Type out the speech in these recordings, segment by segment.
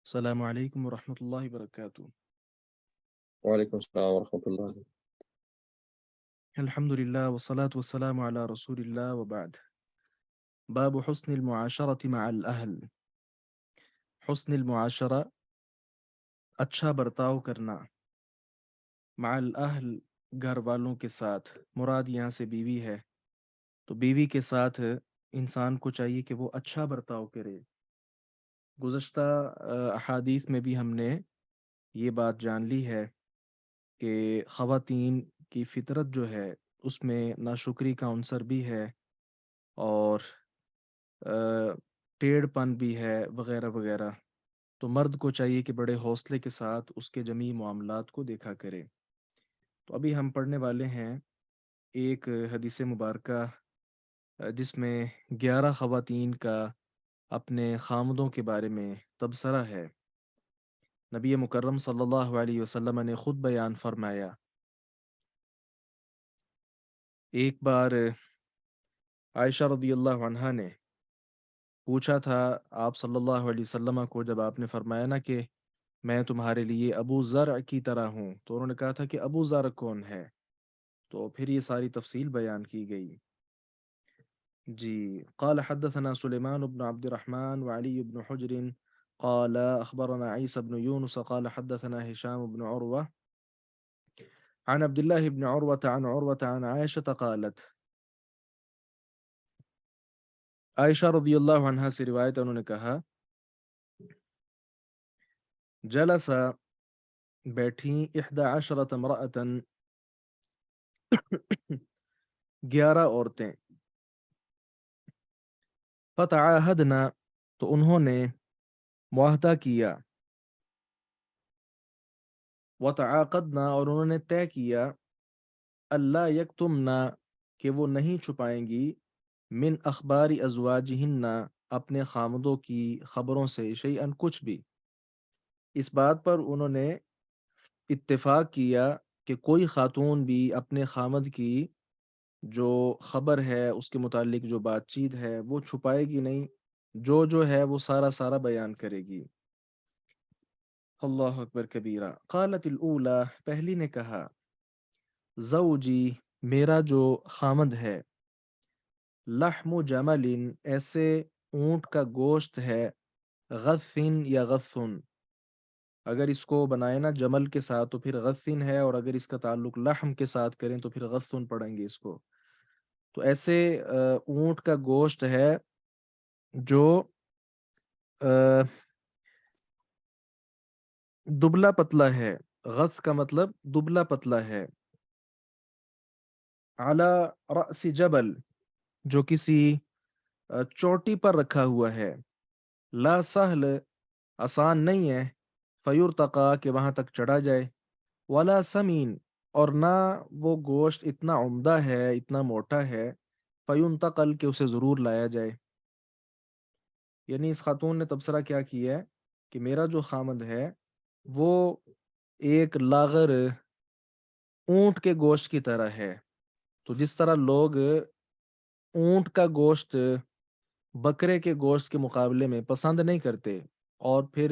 السلام علیکم ورحمۃ اللہ وبرکاتہ۔ وعلیکم السلام ورحمۃ اللہ۔ الحمد للہ والصلاة والسلام علی رسول اللہ وبعد۔ باب حسن المعاشرة مع الاہل۔ حسن المعاشرہ، اچھا برتاؤ کرنا، مع الاہل، گھر والوں کے ساتھ، مراد یہاں سے بیوی ہے، تو بیوی کے ساتھ انسان کو چاہیے کہ وہ اچھا برتاؤ کرے۔ گزشتہ احادیث میں بھی ہم نے یہ بات جان لی ہے کہ خواتین کی فطرت جو ہے اس میں ناشکری کا عنصر بھی ہے، اور ٹیڑھ پن بھی ہے، وغیرہ وغیرہ۔ تو مرد کو چاہیے کہ بڑے حوصلے کے ساتھ اس کے جمیع معاملات کو دیکھا کرے۔ تو ابھی ہم پڑھنے والے ہیں ایک حدیث مبارکہ جس میں 11 خواتین کا اپنے خامدوں کے بارے میں تبصرہ ہے۔ نبی مکرم صلی اللہ علیہ وسلم نے خود بیان فرمایا، ایک بار عائشہ رضی اللہ عنہا نے پوچھا تھا آپ صلی اللہ علیہ وسلم کو، جب آپ نے فرمایا نا کہ میں تمہارے لیے ابو ذر کی طرح ہوں، تو انہوں نے کہا تھا کہ ابو ذر کون ہے؟ تو پھر یہ ساری تفصیل بیان کی گئی۔ جی، قال حدثنا سلیمان بن عبد الرحمن وعلی بن حجر قال اخبرنا عیسی بن یونس قال حدثنا هشام بن عروہ عن عبد الله بن عروة عن عروة عن عائشة قالت، عائشہ رضی اللہ عنہا سے روایت ہے، انہوں نے کہا جلس، بیٹھی، 11 امرأة 11 عورتیں، فتعاہدنا، تو انہوں نے معاہدہ کیا، وتعاقدنا، اور انہوں نے طے کیا، اللہ یکتمنا، کہ وہ نہیں چھپائیں گی، من اخبار ازواجہن، اپنے خامدوں کی خبروں سے، شیئن، کچھ بھی۔ اس بات پر انہوں نے اتفاق کیا کہ کوئی خاتون بھی اپنے خامد کی جو خبر ہے، اس کے متعلق جو بات چیت ہے، وہ چھپائے گی نہیں، جو ہے وہ سارا سارا بیان کرے گی۔ اللہ اکبر کبیرہ۔ قالت الاولی، پہلی نے کہا، زوجی، میرا جو خامد ہے، لحم جمل، ایسے اونٹ کا گوشت ہے، غثن یا غثن، اگر اس کو بنائے نا جمل کے ساتھ تو پھر غثن ہے، اور اگر اس کا تعلق لحم کے ساتھ کریں تو پھر غثن پڑھیں گے اس کو۔ تو ایسے اونٹ کا گوشت ہے جو دبلا پتلا ہے، غث کا مطلب دبلا پتلا ہے، علی رأس جبل، جو کسی چوٹی پر رکھا ہوا ہے، لا سہل، آسان نہیں ہے، فیرتقا، کہ وہاں تک چڑھا جائے، ولا سمین، اور نہ وہ گوشت اتنا عمدہ ہے، اتنا موٹا ہے، فینتقل، کہ اسے ضرور لایا جائے۔ یعنی اس خاتون نے تبصرہ کیا کیا ہے کہ میرا جو خامد ہے وہ ایک لاغر اونٹ کے گوشت کی طرح ہے۔ تو جس طرح لوگ اونٹ کا گوشت بکرے کے گوشت کے مقابلے میں پسند نہیں کرتے، اور پھر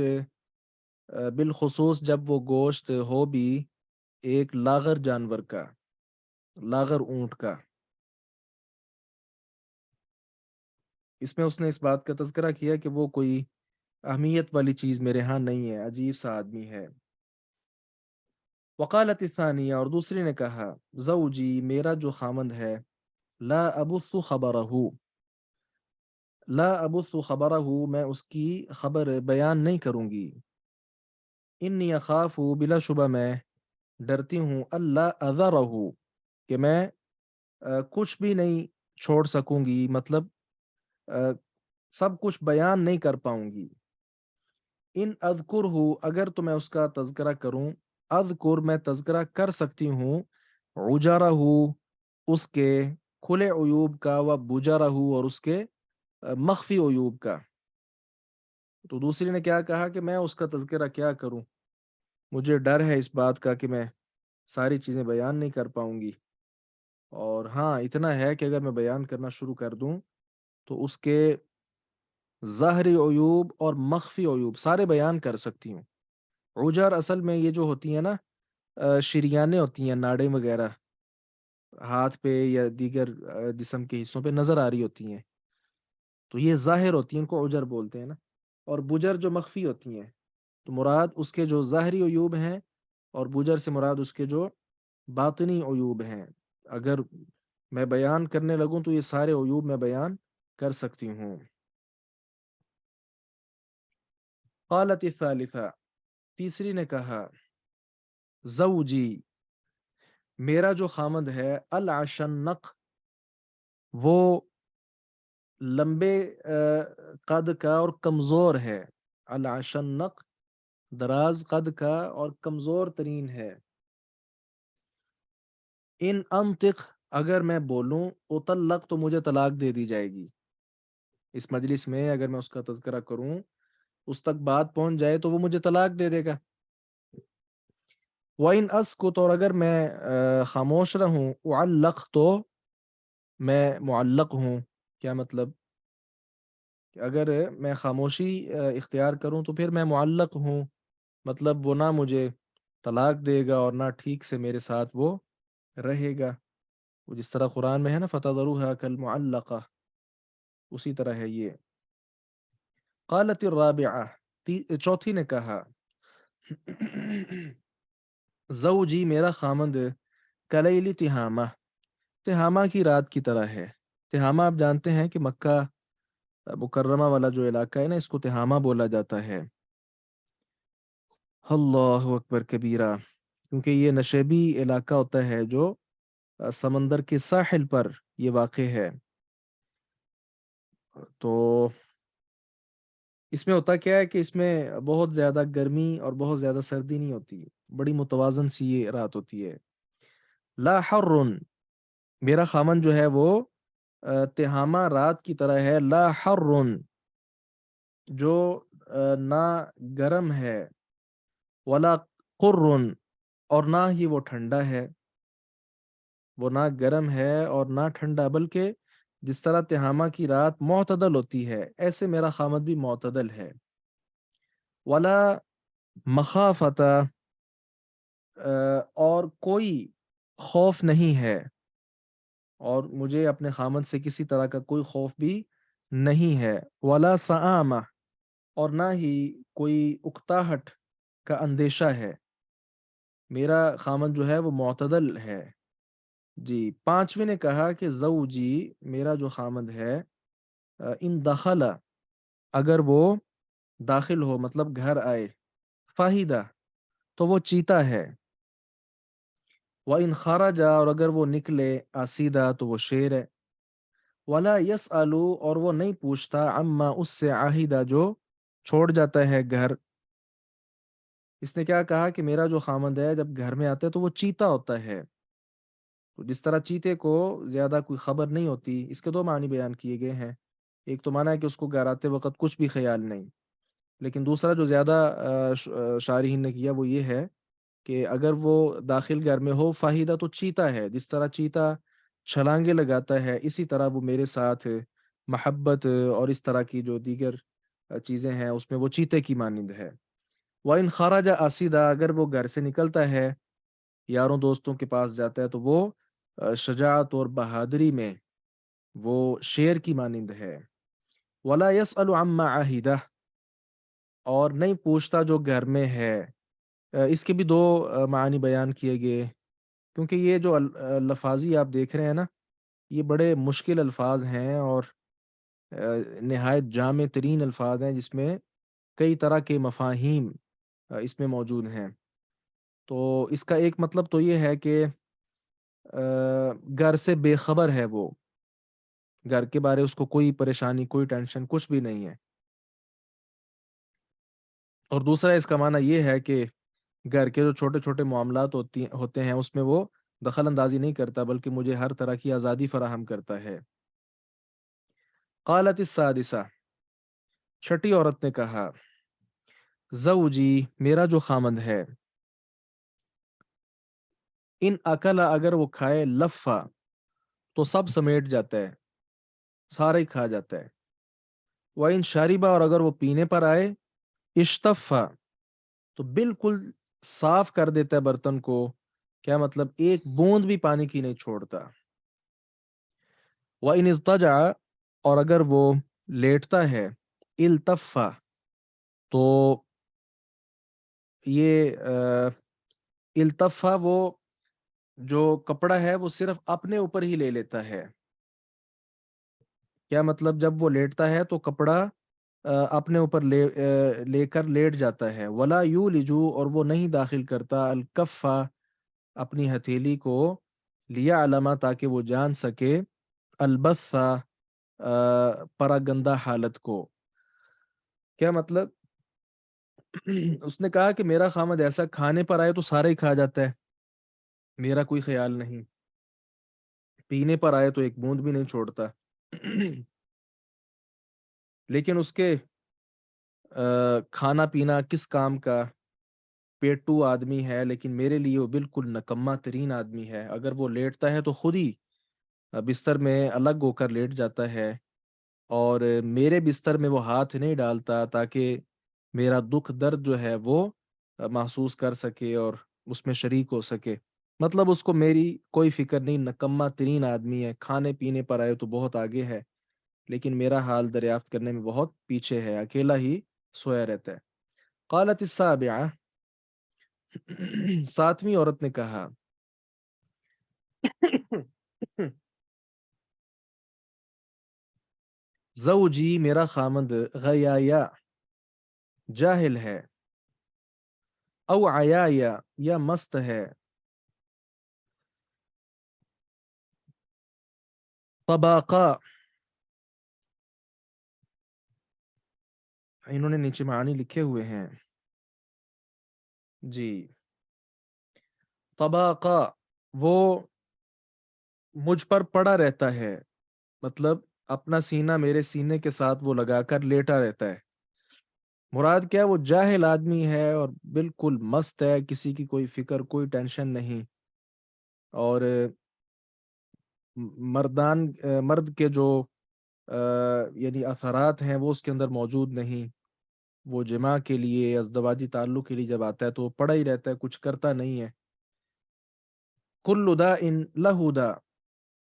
بالخصوص جب وہ گوشت ہو بھی ایک لاغر جانور کا، لاغر اونٹ کا، اس میں اس نے اس بات کا تذکرہ کیا کہ وہ کوئی اہمیت والی چیز میرے ہاں نہیں ہے، عجیب سا آدمی ہے۔ وقالت الثانیہ، اور دوسری نے کہا، زوجی، میرا جو خامند ہے، لا ابث خبرہ، لا ابث خبرہ، میں اس کی خبر بیان نہیں کروں گی، انی اخاف، بلا شبہ میں ڈرتی ہوں، اللہ اذرہ، کہ میں کچھ بھی نہیں چھوڑ سکوں گی، مطلب سب کچھ بیان نہیں کر پاؤں گی، ان اذکر، اگر تو میں اس کا تذکرہ کروں، اذکر، میں تذکرہ کر سکتی ہوں، عجرہ، اس کے کھلے عیوب کا، و بجرہ، اور اس کے مخفی عیوب کا۔ تو دوسری نے کیا کہا کہ میں اس کا تذکرہ کیا کروں، مجھے ڈر ہے اس بات کا کہ میں ساری چیزیں بیان نہیں کر پاؤں گی، اور ہاں اتنا ہے کہ اگر میں بیان کرنا شروع کر دوں تو اس کے ظاہری عیوب اور مخفی عیوب سارے بیان کر سکتی ہوں. عجر اصل میں یہ جو ہوتی ہیں نا شریانیں ہوتی ہیں، ناڑیں وغیرہ ہاتھ پہ یا دیگر جسم کے حصوں پہ نظر آ رہی ہوتی ہیں، تو یہ ظاہر ہوتی ہیں، ان کو عجر بولتے ہیں نا. اور بجر جو مخفی ہوتی ہیں، تو مراد اس کے جو ظاہری عیوب ہیں، اور بجر سے مراد اس کے جو باطنی عیوب ہیں. اگر میں بیان کرنے لگوں تو یہ سارے عیوب میں بیان کر سکتی ہوں. قالت الثالثہ، تیسری نے کہا، زوجی میرا جو خامد ہے، العشنق وہ لمبے قد کا اور کمزور ہے. العشنق دراز قد کا اور کمزور ترین ہے. ان انطق اگر میں بولوں، اطلق تو مجھے طلاق دے دی جائے گی. اس مجلس میں اگر میں اس کا تذکرہ کروں، اس تک بات پہنچ جائے تو وہ مجھے طلاق دے دے گا. وَإِنْ أَسْكُتْ اور اگر میں خاموش رہوں، اعلق تو میں معلق ہوں. کیا مطلب؟ کہ اگر میں خاموشی اختیار کروں تو پھر میں معلق ہوں، مطلب وہ نہ مجھے طلاق دے گا اور نہ ٹھیک سے میرے ساتھ وہ رہے گا. وہ جس طرح قرآن میں ہے نا فَتَذَرُوهَا كَالْمُعَلَّقَةِ، اسی طرح ہے یہ. قالت الرابعہ، چوتھی نے کہا، زوجی میرا خامند کلیل تہامہ تہامہ کی رات کی طرح ہے. تہامہ آپ جانتے ہیں کہ مکہ مکرمہ والا جو علاقہ ہے نا، اس کو تہامہ بولا جاتا ہے. اللہ اکبر کبیرہ، کیونکہ یہ نشیبی علاقہ ہوتا ہے جو سمندر کے ساحل پر یہ واقع ہے. تو اس میں ہوتا کیا ہے کہ اس میں بہت زیادہ گرمی اور بہت زیادہ سردی نہیں ہوتی، بڑی متوازن سی یہ رات ہوتی ہے. لا حر میرا خامن جو ہے وہ تہامہ رات کی طرح ہے. لا حر جو نہ گرم ہے، ولا قر اور نہ ہی وہ ٹھنڈا ہے. وہ نہ گرم ہے اور نہ ٹھنڈا، بلکہ جس طرح تہامہ کی رات معتدل ہوتی ہے، ایسے میرا خامد بھی معتدل ہے. ولا مخافت اور کوئی خوف نہیں ہے، اور مجھے اپنے خامد سے کسی طرح کا کوئی خوف بھی نہیں ہے. ولا سآمہ اور نہ ہی کوئی اکتاہٹ کا اندیشہ ہے. میرا خامد جو ہے وہ معتدل ہے. جی، پانچویں نے کہا کہ زوجی میرا جو خامد ہے، ان دخل اگر وہ داخل ہو مطلب گھر آئے، فاہدہ تو وہ چیتا ہے. وَإِنْ خَرَجَ اور اگر وہ نکلے، آسیدہ تو وہ شیر ہے. وَلَا يَسْأَلُ اور وہ نہیں پوچھتا، عما اس سے، عاہدہ جو چھوڑ جاتا ہے گھر. اس نے کیا کہا کہ میرا جو خامند ہے جب گھر میں آتا ہے تو وہ چیتا ہوتا ہے. تو جس طرح چیتے کو زیادہ کوئی خبر نہیں ہوتی، اس کے دو معنی بیان کیے گئے ہیں. ایک تو معنی ہے کہ اس کو گھر آتے وقت کچھ بھی خیال نہیں، لیکن دوسرا جو زیادہ شارحین نے کیا وہ یہ ہے کہ اگر وہ داخل گھر میں ہو، فاہدہ تو چیتا ہے. جس طرح چیتا چھلانگے لگاتا ہے، اسی طرح وہ میرے ساتھ محبت اور اس طرح کی جو دیگر چیزیں ہیں اس میں وہ چیتے کی مانند ہے. وَإِنْ خَرَجَ آسیدہ اگر وہ گھر سے نکلتا ہے، یاروں دوستوں کے پاس جاتا ہے، تو وہ شجاعت اور بہادری میں وہ شیر کی مانند ہے. وَلَا يَسْأَلُ عَمَّا عَهِدَهُ اور نہیں پوچھتا جو گھر میں ہے. اس کے بھی دو معنی بیان کیے گئے، کیونکہ یہ جو لفاظی آپ دیکھ رہے ہیں نا، یہ بڑے مشکل الفاظ ہیں اور نہایت جامع ترین الفاظ ہیں، جس میں کئی طرح کے مفاہیم اس میں موجود ہیں. تو اس کا ایک مطلب تو یہ ہے کہ گھر سے بے خبر ہے وہ، گھر کے بارے اس کو کوئی پریشانی، کوئی ٹینشن، کچھ بھی نہیں ہے. اور دوسرا اس کا معنی یہ ہے کہ گھر کے جو چھوٹے چھوٹے معاملات ہوتے ہیں اس میں وہ دخل اندازی نہیں کرتا، بلکہ مجھے ہر طرح کی آزادی فراہم کرتا ہے. قالت السادسہ، چھٹی عورت نے کہا، زوجی میرا جو خامند ہے، ان اکلا اگر وہ کھائے، لفا تو سب سمیٹ جاتا ہے، سارا ہی کھا جاتا ہے. وَإِن شَرِبَ اور اگر وہ پینے پر آئے اشتفا تو بالکل صاف کر دیتا ہے برتن کو. کیا مطلب ایک بوند بھی پانی کی نہیں چھوڑتا. وَإِنِ اضْطَجَعَ اور اگر وہ لیٹتا ہے التفا تو یہ التفا وہ جو کپڑا ہے وہ صرف اپنے اوپر ہی لے لیتا ہے. کیا مطلب جب وہ لیٹتا ہے تو کپڑا اپنے اوپر لے کر لیٹ جاتا ہے. ولا یولجو اور وہ نہیں داخل کرتا الکفا اپنی ہتھیلی کو لیا علامہ تاکہ وہ جان سکے البثا پراگندہ حالت کو. کیا مطلب اس نے کہا کہ میرا خامد ایسا کھانے پر آئے تو سارا ہی کھا جاتا ہے, میرا کوئی خیال نہیں. پینے پر آئے تو ایک بوند بھی نہیں چھوڑتا. لیکن اس کے کھانا پینا کس کام کا, پیٹو آدمی ہے, لیکن میرے لیے وہ بالکل نکما ترین آدمی ہے. اگر وہ لیٹتا ہے تو خود ہی بستر میں الگ ہو کر لیٹ جاتا ہے, اور میرے بستر میں وہ ہاتھ نہیں ڈالتا تاکہ میرا دکھ درد جو ہے وہ محسوس کر سکے اور اس میں شریک ہو سکے. مطلب اس کو میری کوئی فکر نہیں, نکما ترین آدمی ہے. کھانے پینے پر آئے تو بہت آگے ہے, لیکن میرا حال دریافت کرنے میں بہت پیچھے ہے, اکیلا ہی سویا رہتا ہے. قالت السابعہ ساتویں عورت نے کہا زوجی میرا خامند غیایا جاہل ہے, او عیایا یا مست ہے, طباقا انہوں نے نیچے معانی لکھے ہوئے ہیں جی. طباقا وہ مجھ پر پڑا رہتا ہے, مطلب اپنا سینہ میرے سینے کے ساتھ وہ لگا کر لیٹا رہتا ہے. مراد کیا, وہ جاہل آدمی ہے اور بالکل مست ہے, کسی کی کوئی فکر کوئی ٹینشن نہیں, اور مرد کے جو یعنی اثرات ہیں وہ اس کے اندر موجود نہیں. وہ جماع کے لیے ازدواجی تعلق کے لیے جب آتا ہے تو وہ پڑا ہی رہتا ہے, کچھ کرتا نہیں ہے. کل داء لہ داء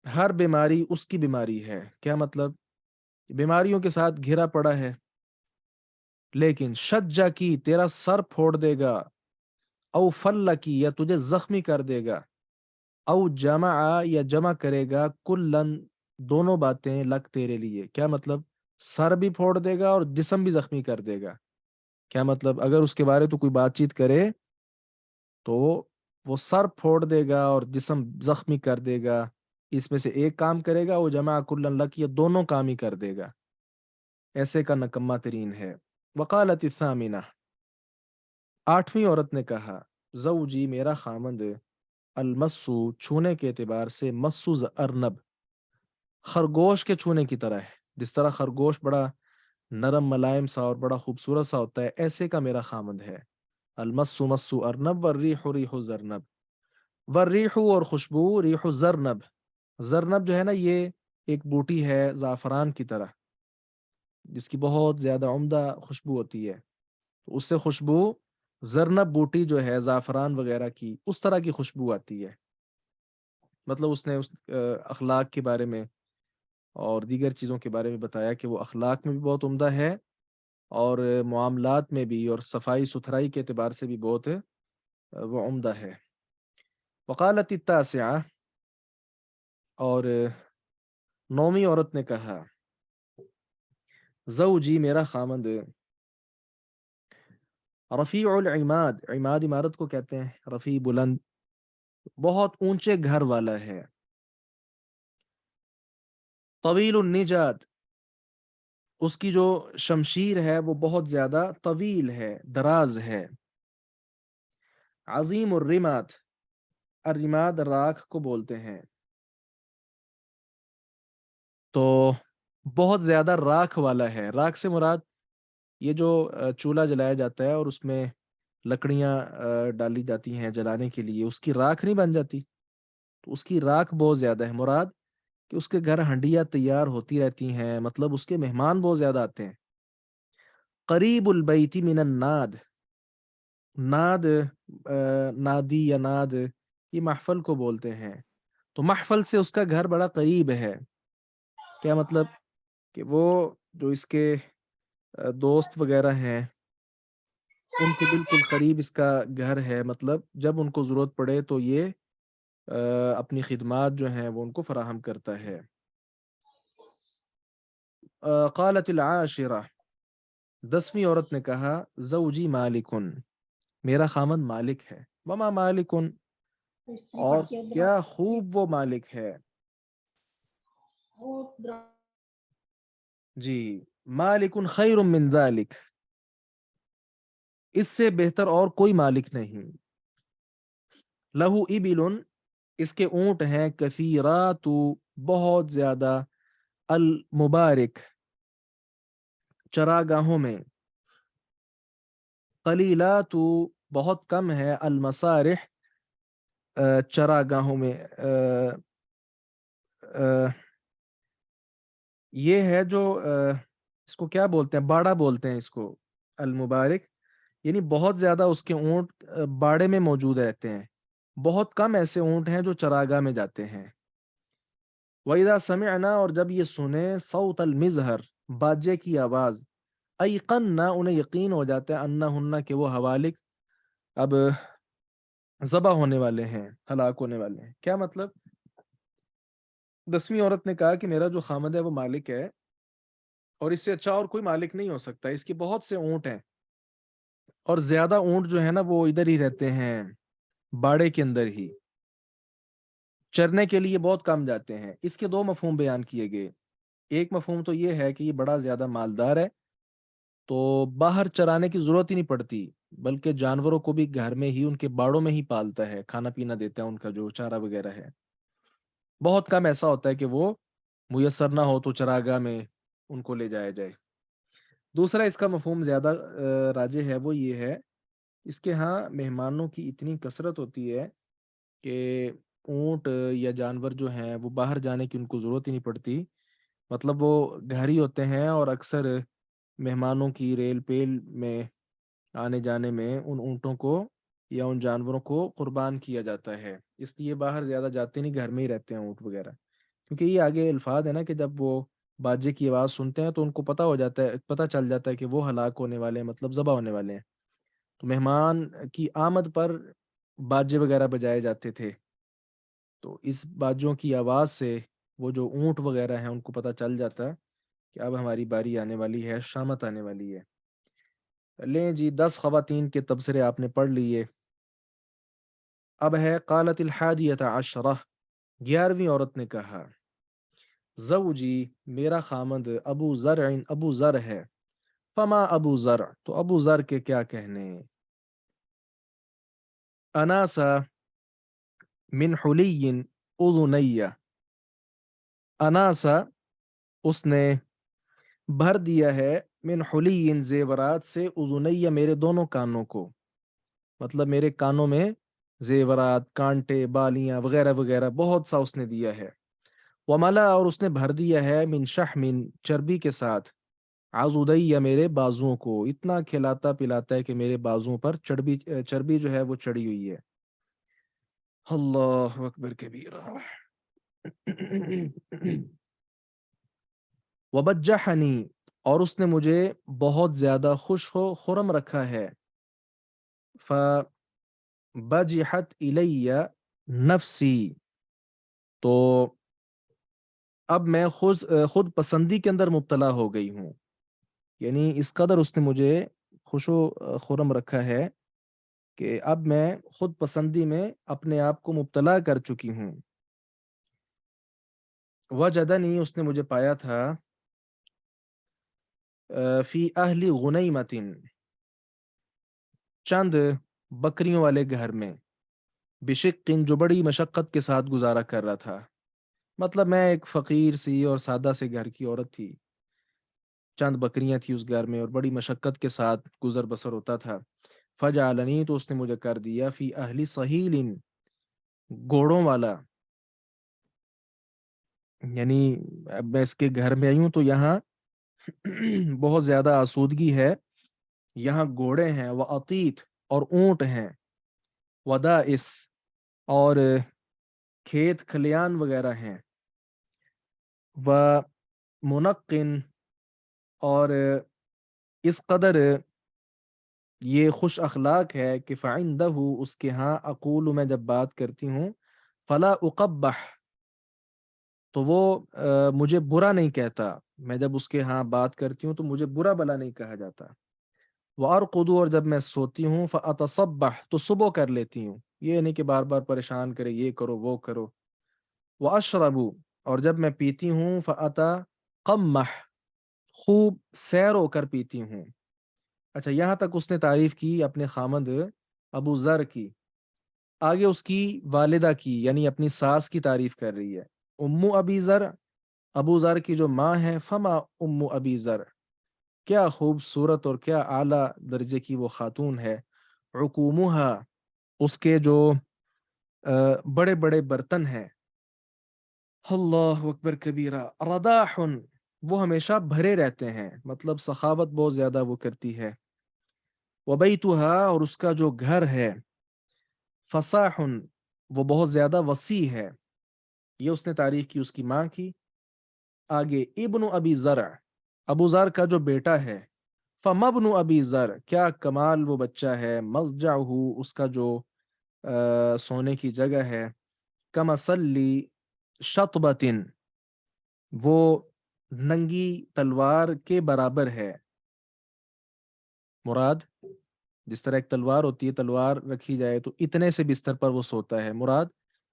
ہر بیماری اس کی بیماری ہے. کیا مطلب بیماریوں کے ساتھ گھرا پڑا ہے, لیکن شجا کی تیرا سر پھوڑ دے گا, او فل کی یا تجھے زخمی کر دے گا, او جمع یا جمع کرے گا, کلن دونوں باتیں لگ تیرے لیے. کیا مطلب سر بھی پھوڑ دے گا اور جسم بھی زخمی کر دے گا. کیا مطلب اگر اس کے بارے تو کوئی بات چیت کرے تو وہ سر پھوڑ دے گا اور جسم زخمی کر دے گا. اس میں سے ایک کام کرے گا, وہ جمع کلن لک, یہ دونوں کام ہی کر دے گا. ایسے کا نکما ترین ہے. وقالت الثامنہ آٹھویں عورت نے کہا زوجی میرا خامند المسو چھونے کے اعتبار سے مسو ارنب خرگوش کے چھونے کی طرح ہے. جس طرح خرگوش بڑا نرم ملائم سا اور بڑا خوبصورت سا ہوتا ہے, ایسے کا میرا خامند ہے. المسو مسو ارنب والریح ریح زرنب, والریح اور خوشبو ریح زرنب. زرنب جو ہے نا یہ ایک بوٹی ہے زعفران کی طرح, جس کی بہت زیادہ عمدہ خوشبو ہوتی ہے. تو اس سے خوشبو زرنب بوٹی جو ہے زعفران وغیرہ کی اس طرح کی خوشبو آتی ہے. مطلب اس نے اس اخلاق کے بارے میں اور دیگر چیزوں کے بارے میں بتایا کہ وہ اخلاق میں بھی بہت عمدہ ہے, اور معاملات میں بھی اور صفائی ستھرائی کے اعتبار سے بھی بہت وہ عمدہ ہے. وقالت التاسعہ اور نویں عورت نے کہا زوجی میرا خامند رفیع العماد, عماد عمارت کو کہتے ہیں, رفیع بلند, بہت اونچے گھر والا ہے. طویل النجاد اس کی جو شمشیر ہے وہ بہت زیادہ طویل ہے, دراز ہے. عظیم الرماد, الرماد راکھ کو بولتے ہیں, تو بہت زیادہ راکھ والا ہے. راکھ سے مراد یہ جو چولہا جلایا جاتا ہے اور اس میں لکڑیاں ڈالی جاتی ہیں جلانے کے لیے, اس کی راکھ نہیں بن جاتی, تو اس کی راکھ بہت زیادہ ہے. مراد کہ اس کے گھر ہنڈیاں تیار ہوتی رہتی ہیں، مطلب اس کے مہمان بہت زیادہ آتے ہیں. قریب البیت من الناد. ناد نادی یا ناد یہ محفل کو بولتے ہیں، تو محفل سے اس کا گھر بڑا قریب ہے. کیا مطلب کہ وہ جو اس کے دوست وغیرہ ہیں ان کے بالکل قریب اس کا گھر ہے، مطلب جب ان کو ضرورت پڑے تو یہ اپنی خدمات جو ہیں وہ ان کو فراہم کرتا ہے. قالت العاشرہ، 10ویں عورت نے کہا، زوجی مالکن، میرا خامند مالک ہے. وما مالکن، اور کیا خوب وہ مالک ہے. جی، مالکن خیر من ذالک، اس سے بہتر اور کوئی مالک نہیں. لہو ابل، اس کے اونٹ ہیں، کثیرات، بہت زیادہ، المبارک، چراگاہوں میں، قلیلات، بہت کم ہے، المسارح، چراگاہوں میں. یہ ہے جو اس کو کیا بولتے ہیں، باڑا بولتے ہیں اس کو، المبارک، یعنی بہت زیادہ اس کے اونٹ باڑے میں موجود رہتے ہیں. بہت کم ایسے اونٹ ہیں جو چراگاہ میں جاتے ہیں. وَإِذَا سَمِعْنَا، اور جب یہ سنیں، صوت المزہر، باجے کی آواز، ایقنّا، انہیں یقین ہو جاتا ہے، انہن، کہ وہ حوالک، اب ذبح ہونے والے ہیں، ہلاک ہونے والے ہیں. کیا مطلب؟ 10ویں عورت نے کہا کہ میرا جو خامد ہے وہ مالک ہے، اور اس سے اچھا اور کوئی مالک نہیں ہو سکتا. اس کے بہت سے اونٹ ہیں، اور زیادہ اونٹ جو ہے نا وہ ادھر ہی رہتے ہیں، باڑے کے اندر ہی، چرنے کے لیے بہت کم جاتے ہیں. اس کے 2 مفہوم بیان کیے گئے. ایک مفہوم تو یہ ہے کہ یہ بڑا زیادہ مالدار ہے، تو باہر چرانے کی ضرورت ہی نہیں پڑتی، بلکہ جانوروں کو بھی گھر میں ہی ان کے باڑوں میں ہی پالتا ہے، کھانا پینا دیتا ہے، ان کا جو چارہ وغیرہ ہے. بہت کم ایسا ہوتا ہے کہ وہ میسر نہ ہو تو چراگاہ میں ان کو لے جایا جائے. دوسرا اس کا مفہوم زیادہ راجح ہے، وہ یہ ہے، اس کے ہاں مہمانوں کی اتنی کثرت ہوتی ہے کہ اونٹ یا جانور جو ہیں وہ باہر جانے کی ان کو ضرورت ہی نہیں پڑتی. مطلب وہ گھر ہی ہوتے ہیں، اور اکثر مہمانوں کی ریل پیل میں آنے جانے میں ان اونٹوں کو یا ان جانوروں کو قربان کیا جاتا ہے. اس لیے باہر زیادہ جاتے نہیں، گھر میں ہی رہتے ہیں اونٹ وغیرہ. کیونکہ یہ آگے الفاظ ہے نا کہ جب وہ باجے کی آواز سنتے ہیں تو ان کو پتہ ہو جاتا ہے، پتہ چل جاتا ہے کہ وہ ہلاک ہونے والے ہیں، مطلب ذبح ہونے والے ہیں. تو مہمان کی آمد پر باجے وغیرہ بجائے جاتے تھے. تو اس باجوں کی آواز سے وہ جو اونٹ وغیرہ ہیں ان کو پتہ چل جاتا ہے کہ اب ہماری باری آنے والی ہے، شامت آنے والی ہے. لیں جی، 10 خواتین کے تبصرے آپ نے پڑھ لیے. اب ہے قالت الحادیۃ عشرہ، 11ویں عورت نے کہا، زوجی، میرا خامند، ابو زرع، ابو زر ہے. فما ابو زرع، تو ابو زر کے کیا کہنے. اناسا من حلی اذنیہ، اناسا، اس نے بھر دیا ہے، من حلی، زیورات سے، اذنیہ، میرے دونوں کانوں کو، مطلب میرے کانوں میں زیورات، کانٹے، بالیاں وغیرہ وغیرہ بہت سا اس نے دیا ہے. وملا، اور اس نے بھر دیا ہے، من شحم، چربی کے ساتھ، عضدیہ، میرے بازوؤں کو، اتنا کھلاتا پلاتا ہے کہ میرے بازوؤں پر چربی جو ہے وہ چڑھی ہوئی ہے. اللہ اکبر کبیرہ. وبجحنی، اور اس نے مجھے بہت زیادہ خوش ہو خرم رکھا ہے. فبجحت الی نفسی، تو اب میں خود پسندی کے اندر مبتلا ہو گئی ہوں. یعنی اس قدر اس نے مجھے خوش و خرم رکھا ہے کہ اب میں خود پسندی میں اپنے آپ کو مبتلا کر چکی ہوں. وجدنی، اس نے مجھے پایا تھا، فی اہل غنیمت، چند بکریوں والے گھر میں، بشق، جو بڑی مشقت کے ساتھ گزارا کر رہا تھا. مطلب میں ایک فقیر سی اور سادہ سے گھر کی عورت تھی، چند بکریاں تھی اس گھر میں، اور بڑی مشقت کے ساتھ گزر بسر ہوتا تھا. فجعلنی، تو اس نے مجھے کر دیا، فی اہل سہیل، گھوڑوں والا، یعنی اب میں اس کے گھر میں آئی ہوں تو یہاں بہت زیادہ آسودگی ہے. یہاں گھوڑے ہیں، وہ عتیت اور اونٹ ہیں، ودائس اور کھیت کھلیان وغیرہ ہیں، و منقن اور اس قدر یہ خوش اخلاق ہے کہ فعندہ اس کے ہاں اقول میں جب بات کرتی ہوں فلا اقبح تو وہ مجھے برا نہیں کہتا. میں جب اس کے ہاں بات کرتی ہوں تو مجھے برا بلا نہیں کہا جاتا. وارقد اور جب میں سوتی ہوں فاتصبح تو صبح کر لیتی ہوں، یہ نہیں کہ بار بار پریشان کرے یہ کرو وہ کرو. واشرب اور جب میں پیتی ہوں فاتقمح خوب سیر ہو کر پیتی ہوں. اچھا یہاں تک اس نے تعریف کی اپنے خامند ابو ذر کی. آگے اس کی والدہ کی یعنی اپنی ساس کی تعریف کر رہی ہے. امو ابی ذر ابو ذر کی جو ماں ہے، فما امو ابی ذر کیا خوبصورت اور کیا اعلیٰ درجے کی وہ خاتون ہے. عقومہا اس کے جو بڑے بڑے برتن ہیں، اللہ اکبر کبیرہ، رداح وہ ہمیشہ بھرے رہتے ہیں، مطلب سخاوت بہت زیادہ وہ کرتی ہے. وبیتہا اور اس کا جو گھر ہے، فصاح وہ بہت زیادہ وسیع ہے. یہ اس نے تعریف کی اس کی ماں کی. آگے ابن ابی ذر ابو ذر کا جو بیٹا ہے، فمبن ابی ذر کیا کمال وہ بچہ ہے، مضجعہ اس کا جو سونے کی جگہ ہے، کمثلی شطبتن وہ ننگی تلوار کے برابر ہے. مراد جس طرح ایک تلوار ہوتی ہے، تلوار رکھی جائے تو اتنے سے بستر پر وہ سوتا ہے. مراد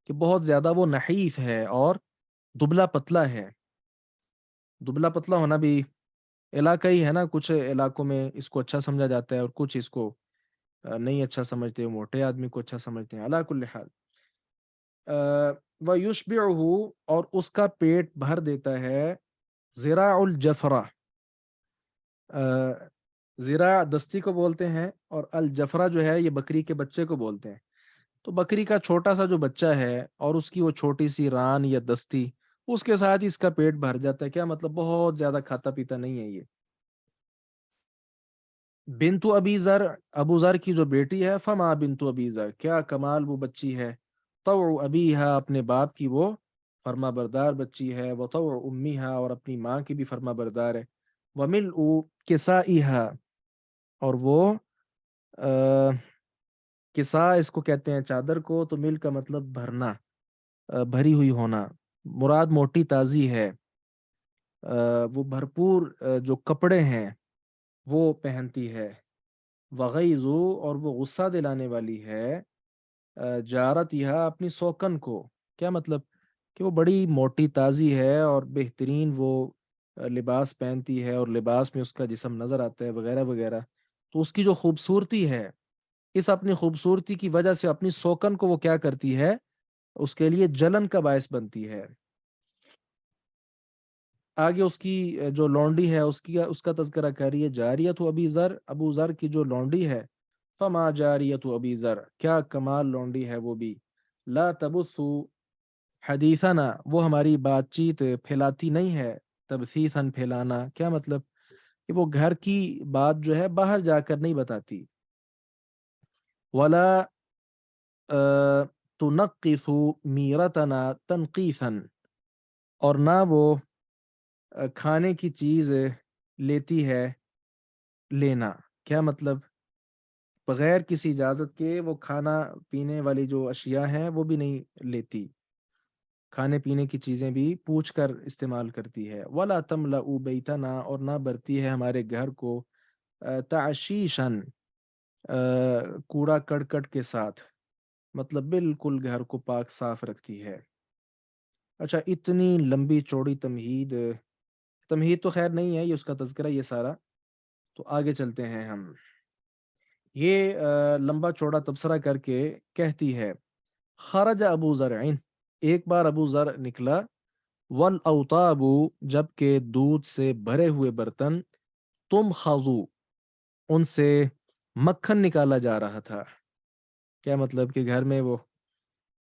کہ بہت زیادہ وہ نحیف ہے اور دبلا پتلا ہے. دبلا پتلا ہونا بھی علاقائی ہے نا، کچھ علاقوں میں اس کو اچھا سمجھا جاتا ہے اور کچھ اس کو نہیں اچھا سمجھتے، موٹے آدمی کو اچھا سمجھتے ہیں. علی کل حال وَيُشْبِعُهُ اور اس کا پیٹ بھر دیتا ہے، ذراع الجفرہ ذراع دستی کو بولتے ہیں، اور الجفرہ جو ہے یہ بکری کے بچے کو بولتے ہیں. تو بکری کا چھوٹا سا جو بچہ ہے اور اس کی وہ چھوٹی سی ران یا دستی، اس کے ساتھ ہی اس کا پیٹ بھر جاتا ہے. کیا مطلب بہت زیادہ کھاتا پیتا نہیں ہے یہ. بنت ابی ذر ابو ذر کی جو بیٹی ہے، فما بنت ابی ذر کیا کمال وہ بچی ہے، طوع ابیہا اپنے باپ کی وہ فرما بردار بچی ہے، وطوع امیہا اور اپنی ماں کی بھی فرما بردار ہے. وملء کسائیہا اور وہ کسا اس کو کہتے ہیں چادر کو، تو مل کا مطلب بھرنا، بھری ہوئی ہونا. مراد موٹی تازی ہے. وہ بھرپور جو کپڑے ہیں وہ پہنتی ہے. وغیظو اور وہ غصہ دلانے والی ہے، جارت یہ اپنی سوکن کو. کیا مطلب کہ وہ بڑی موٹی تازی ہے اور بہترین وہ لباس پہنتی ہے اور لباس میں اس کا جسم نظر آتا ہے وغیرہ وغیرہ. تو اس کی جو خوبصورتی ہے، اس اپنی خوبصورتی کی وجہ سے اپنی سوکن کو وہ کیا کرتی ہے، اس کے لیے جلن کا باعث بنتی ہے. آگے اس کی جو لونڈی ہے اس کا تذکرہ کر رہی ہے، جاریت ابی ذر ابو ذر کی جو لونڈی ہے، فما جاریت ابی ذر کیا کمال لونڈی ہے وہ بھی، لا تبث حدیثنا وہ ہماری بات چیت پھیلاتی نہیں ہے، تبثیثا پھیلانا کیا مطلب کہ وہ گھر کی بات جو ہے باہر جا کر نہیں بتاتی. ولا تنقص میرتنا تنقیثا اور نہ وہ کھانے کی چیز لیتی ہے لینا. کیا مطلب بغیر کسی اجازت کے وہ کھانا پینے والی جو اشیاء ہیں وہ بھی نہیں لیتی، کھانے پینے کی چیزیں بھی پوچھ کر استعمال کرتی ہے. ولا تملأ بیتنا اور نہ برتی ہے ہمارے گھر کو تعشیشن کوڑا کرکٹ کے ساتھ، مطلب بالکل گھر کو پاک صاف رکھتی ہے. اچھا اتنی لمبی چوڑی تمہید، تمہید تو خیر نہیں ہے، یہ اس کا تذکرہ یہ سارا. تو آگے چلتے ہیں ہم. یہ لمبا چوڑا تبصرہ کر کے کہتی ہے، خرج ابو زرعین ایک بار ابو ذر نکلا، والاوطاب جبکہ دودھ سے بھرے ہوئے برتن، تم خضو ان سے مکھن نکالا جا رہا تھا. کیا مطلب کہ گھر میں وہ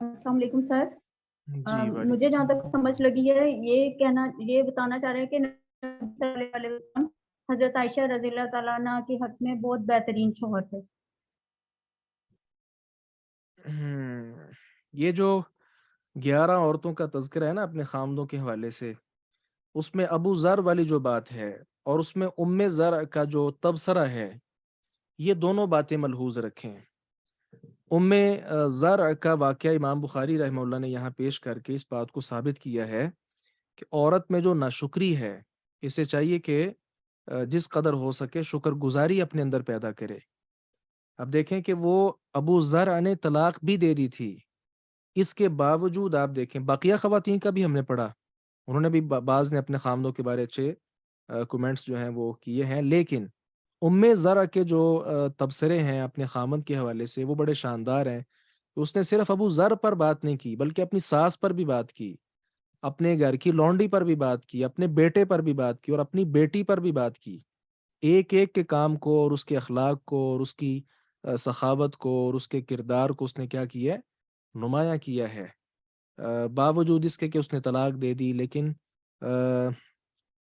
السلام علیکم سر. جی مجھے وعلیکم جہاں تک السلام. سمجھ لگی ہے یہ بتانا چاہ رہے ہیں کہ نبی صلی اللہ علیہ وسلم حضرت عائشہ رضی اللہ تعالیٰ عنہ کے حق میں بہت بہترین شوہر تھے. یہ جو 11 عورتوں کا تذکرہ ہے نا اپنے خامدوں کے حوالے سے، اس میں ابو ذر والی جو بات ہے اور اس میں ام ذر کا جو تبصرہ ہے، یہ دونوں باتیں ملحوظ رکھیں. ام ذر کا واقعہ امام بخاری رحمہ اللہ نے یہاں پیش کر کے اس بات کو ثابت کیا ہے کہ عورت میں جو ناشکری ہے، اسے چاہیے کہ جس قدر ہو سکے شکر گزاری اپنے اندر پیدا کرے. اب دیکھیں کہ وہ ابو ذر نے طلاق بھی دے دی تھی، اس کے باوجود آپ دیکھیں بقیہ خواتین کا بھی ہم نے پڑھا، انہوں نے بھی بعض نے اپنے خامدوں کے بارے اچھے کومنٹس جو ہیں وہ کیے ہیں، لیکن ام ذرا کے جو تبصرے ہیں اپنے خامند کے حوالے سے وہ بڑے شاندار ہیں. اس نے صرف ابو ذر پر بات نہیں کی بلکہ اپنی ساس پر بھی بات کی، اپنے گھر کی لونڈی پر بھی بات کی، اپنے بیٹے پر بھی بات کی اور اپنی بیٹی پر بھی بات کی. ایک ایک کے کام کو اور اس کے اخلاق کو اور اس کی سخاوت کو اور اس کے کردار کو اس نے کیا کیا ہے؟ نمایاں کیا ہے. باوجود اس کے کہ اس نے طلاق دے دی، لیکن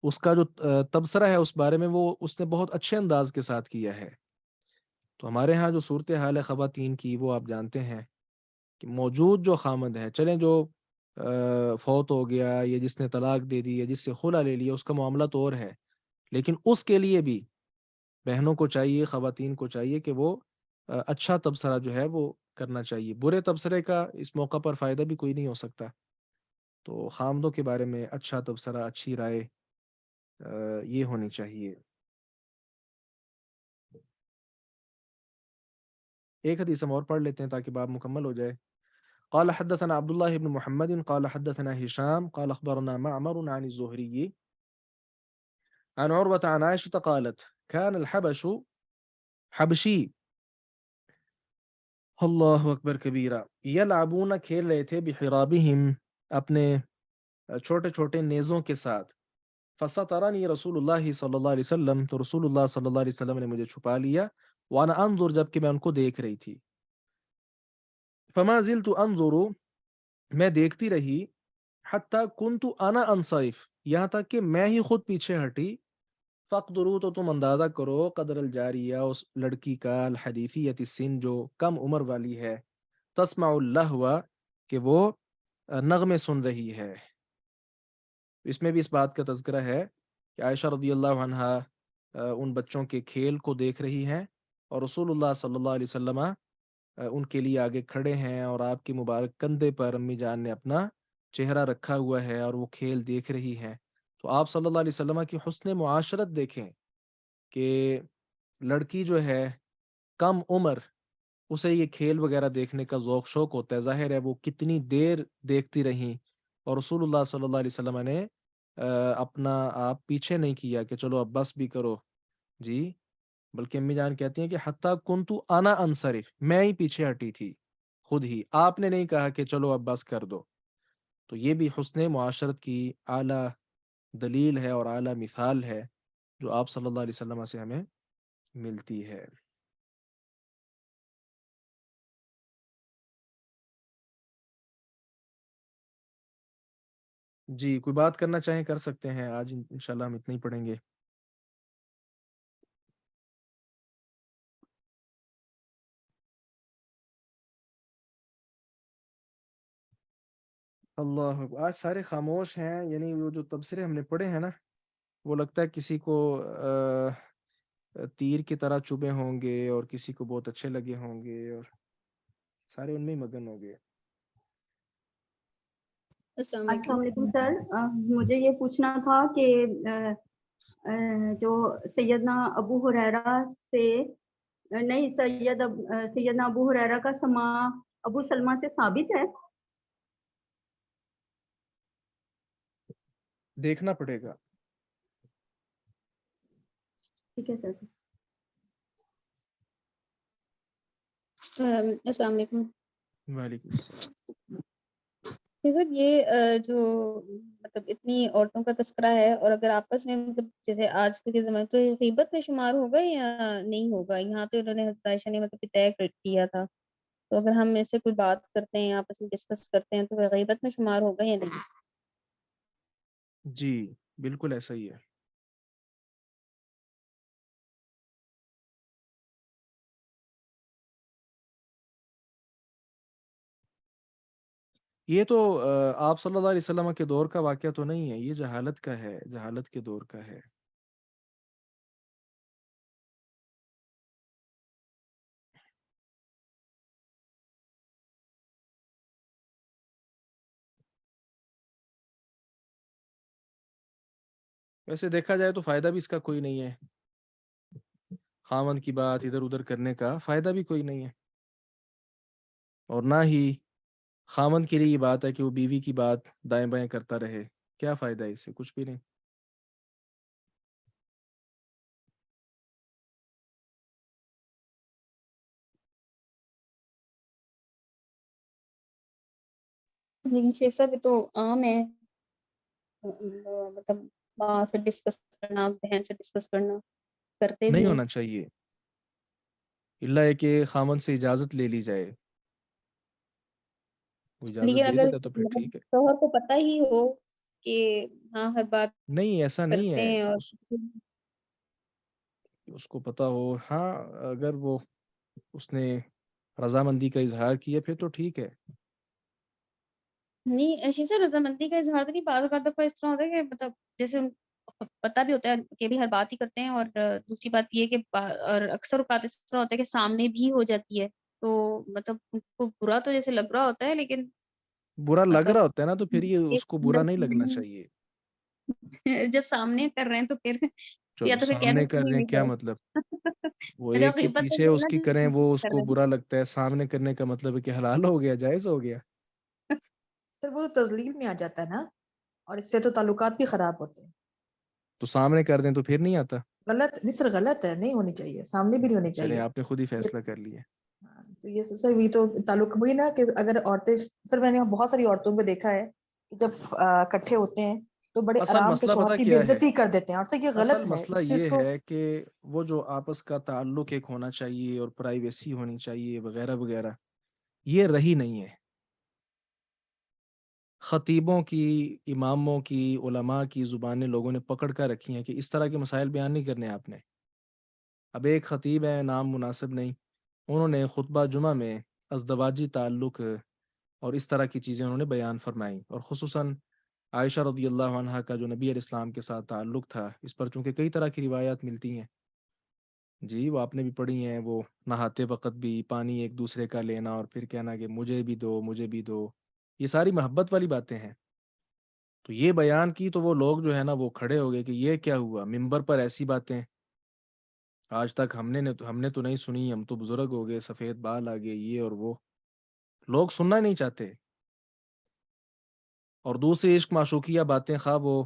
اس کا جو تبصرہ ہے اس بارے میں وہ اس نے بہت اچھے انداز کے ساتھ کیا ہے. تو ہمارے ہاں جو صورتحال ہے خواتین کی وہ آپ جانتے ہیں کہ موجود جو خامد ہے، چلیں جو فوت ہو گیا یا جس نے طلاق دے دی یا جس سے خلع لے لیا اس کا معاملہ تو اور ہے، لیکن اس کے لیے بھی بہنوں کو چاہیے، خواتین کو چاہیے کہ وہ اچھا تبصرہ جو ہے وہ کرنا چاہیے. برے تبصرے کا اس موقع پر فائدہ بھی کوئی نہیں ہو سکتا. تو خامدوں کے بارے میں اچھا تبصرہ، اچھی رائے یہ ہونی چاہیے. ایک حدیث ہم اور پڑھ لیتے ہیں تاکہ باب مکمل ہو جائے. قال حدثنا عبد الله بن محمد قال حدثنا هشام قال اخبرنا معمر عن الزهري عن عروة عن عائشة قالت كان الحبش حبشی اللہ اکبر کبیرہ یلعبون کھیل رہے تھے بحرابہم اپنے چھوٹے چھوٹے نیزوں کے ساتھ. فسترنی رسول اللہ صلی اللہ علیہ وسلم، تو رسول اللہ صلی اللہ علیہ وسلم نے مجھے چھپا لیا. وانا انظر، جبکہ میں ان کو دیکھ رہی تھی. فما زلت انظر، میں دیکھتی رہی. حتی کنت انا انصرف، یہاں تک کہ میں ہی خود پیچھے ہٹی. فقدروا، تو تم اندازہ کرو، قدر الجاریہ، اس لڑکی کا، الحدیثیۃ السن، جو کم عمر والی ہے، تسمع اللہو، کہ وہ نغمے سن رہی ہے. اس میں بھی اس بات کا تذکرہ ہے کہ عائشہ رضی اللہ عنہا ان بچوں کے کھیل کو دیکھ رہی ہیں اور رسول اللہ صلی اللہ علیہ وسلم ان کے لیے آگے کھڑے ہیں اور آپ کے مبارک کندھے پر امی جان نے اپنا چہرہ رکھا ہوا ہے اور وہ کھیل دیکھ رہی ہیں. تو آپ صلی اللہ علیہ وسلم کی حسن معاشرت دیکھیں کہ لڑکی جو ہے کم عمر، اسے یہ کھیل وغیرہ دیکھنے کا ذوق شوق ہوتا ہے. ظاہر ہے وہ کتنی دیر دیکھتی رہیں اور رسول اللہ صلی اللہ علیہ وسلم نے اپنا آپ پیچھے نہیں کیا کہ چلو اب بس بھی کرو جی، بلکہ امی جان کہتی ہیں کہ حتیٰ کنتو انا انصرف، میں ہی پیچھے ہٹی تھی خود ہی، آپ نے نہیں کہا کہ چلو اب بس کر دو. تو یہ بھی حسن معاشرت کی اعلیٰ دلیل ہے اور اعلیٰ مثال ہے جو آپ صلی اللہ علیہ وسلم سے ہمیں ملتی ہے. جی کوئی بات کرنا چاہیں کر سکتے ہیں، آج انشاءاللہ ہم اتنے ہی پڑھیں گے. اللہ آج سارے خاموش ہیں، یعنی وہ جو تبصرے ہم نے پڑھے ہیں نا، وہ لگتا ہے کسی کو تیر کی طرح چبھے ہوں گے اور کسی کو بہت اچھے لگے ہوں گے اور سارے ان میں ہی مگن ہو گئے. السلام السلام علیکم. علیکم سر. مجھے یہ پوچھنا تھا کہ جو سیدنا ابو ہریرہ سے نہیں سیدنا ابو ہریرہ کا سما ابو سلمہ سے ثابت ہے؟ دیکھنا پڑے گا. ٹھیک ہے سر. السلام علیکم. وعلیکم السلام. سر یہ جو مطلب اتنی عورتوں کا تذکرہ ہے اور اگر آپس میں مطلب جیسے آج کے زمانے تو غیبت میں شمار ہوگا یا نہیں ہوگا؟ یہاں تو انہوں نے حضرت عائشہ نے مطلب طے کیا تھا تو اگر ہم ایسے کوئی بات کرتے ہیں آپس میں ڈسکس کرتے ہیں تو وہ غیبت میں شمار ہوگا یا نہیں؟ جی بالکل ایسا ہی ہے. یہ تو آپ صلی اللہ علیہ وسلم کے دور کا واقعہ تو نہیں ہے، یہ جہالت کا ہے، جہالت کے دور کا ہے. ویسے دیکھا جائے تو فائدہ بھی اس کا کوئی نہیں ہے، خاوند کی بات ادھر ادھر کرنے کا فائدہ بھی کوئی نہیں ہے، اور نہ ہی خاوند کے لیے یہ بات ہے کہ وہ بیوی کی بات دائیں بائیں کرتا رہے. کیا فائدہ ہے اس سے؟ کچھ بھی نہیں. لیکن یہ سب تو عام ہے، مطلب ماں سے ڈسکس کرنا، بہن سے ڈسکس کرنا، کرتے نہیں بھی ہیں. ہونا چاہیے، اللہ ہے کہ خاوند سے اجازت لے لی جائے. وہ اجازت لیکن دے اگر دیتا تو پھر ٹھیک ہے. شوہر کو پتہ ہی ہو کہ ہاں ہر بات نہیں ایسا نہیں کرتے ہے، ہیں اور اس کو پتا ہو، ہاں اگر وہ اس نے رضامندی کا اظہار کیا پھر تو ٹھیک ہے. نہیں ایسی سے رضامندی کا اظہار تو نہیں، بعض اوقات تو اس طرح ہوتا ہے کہ مطلب جیسے ان کو پتہ بھی ہوتا ہے کہ بھی ہر بات ہی کرتے ہیں، اور دوسری بات یہ کہ اور اکثر اوقات اس طرح ہوتا ہے کہ سامنے بھی ہو جاتی ہے، تو مطلب ان کو برا تو جیسے لگ رہا ہوتا ہے، لیکن برا لگ مطلب رہا ہوتا ہے نا تو پھر یہ اس کو برا نہیں لگنا چاہیے. جب سامنے کر رہے ہیں تو پھر یا چلو تو پھر کہہ دیں سامنے کہ کر رہے ہیں نہیں کیا ہے. مطلب؟ وہ جب ایک کے غیبت پیچھے کرتے ہیں اس نا کی جی کریں وہ اس کر کو رہے برا لگتا ہے، سامنے کرنے کا مطلب ہے کہ حلال ہو گیا، جائز ہو گیا. سر وہ تو تزلیل میں آ جاتا ہے نا، اور اس سے تو تعلقات بھی خراب ہوتے ہیں. تو سامنے کر دیں تو پھر نہیں آتا. غلط نہیں سر، غلط ہے، نہیں ہونی چاہیے، سامنے بھی نہیں ہونی چلے چاہیے. آپ نے خود ہی یہ فیصلہ کر لیا. ہاں، تو یہ سر وہی تو تعلق وہی نا کہ اگر عورتیں، سر میں نے بہت ساری عورتوں کو دیکھا ہے کہ جب اکٹھے ہوتے ہیں تو بڑے اصل آرام سے مسئلہ شوہر پتہ کی بے کیا ہے؟ عزتی کر دیتے ہیں، اور سر یہ اصل غلط ہے، مسئلہ اس چیز یہ کو. ہے کہ وہ جو آپس کا تعلق ایک ہونا چاہیے اور پرائیویسی ہونی چاہیے وغیرہ وغیرہ، یہ رہی نہیں ہے. خطیبوں کی، اماموں کی، علماء کی زبانیں لوگوں نے پکڑ کر رکھی ہیں کہ اس طرح کے مسائل بیان نہیں کرنے آپ نے. اب ایک خطیب ہے، نام مناسب نہیں، انہوں نے خطبہ جمعہ میں ازدواجی تعلق اور اس طرح کی چیزیں انہوں نے بیان فرمائیں، اور خصوصاً عائشہ رضی اللہ عنہا کا جو نبی علیہ السلام کے ساتھ تعلق تھا، اس پر چونکہ کئی طرح کی روایات ملتی ہیں، جی وہ آپ نے بھی پڑھی ہیں، وہ نہاتے وقت بھی پانی ایک دوسرے کا لینا اور پھر کہنا کہ مجھے بھی دو، مجھے بھی دو، یہ ساری محبت والی باتیں ہیں. تو یہ بیان کی تو وہ لوگ جو ہے نا وہ کھڑے ہو گئے کہ یہ کیا ہوا، ممبر پر ایسی باتیں آج تک ہم نے تو نہیں سنی، ہم تو بزرگ ہو گئے، سفید بال آ گئے، یہ اور وہ. لوگ سننا نہیں چاہتے. اور دوسری عشق معشوقیہ باتیں، خواہ وہ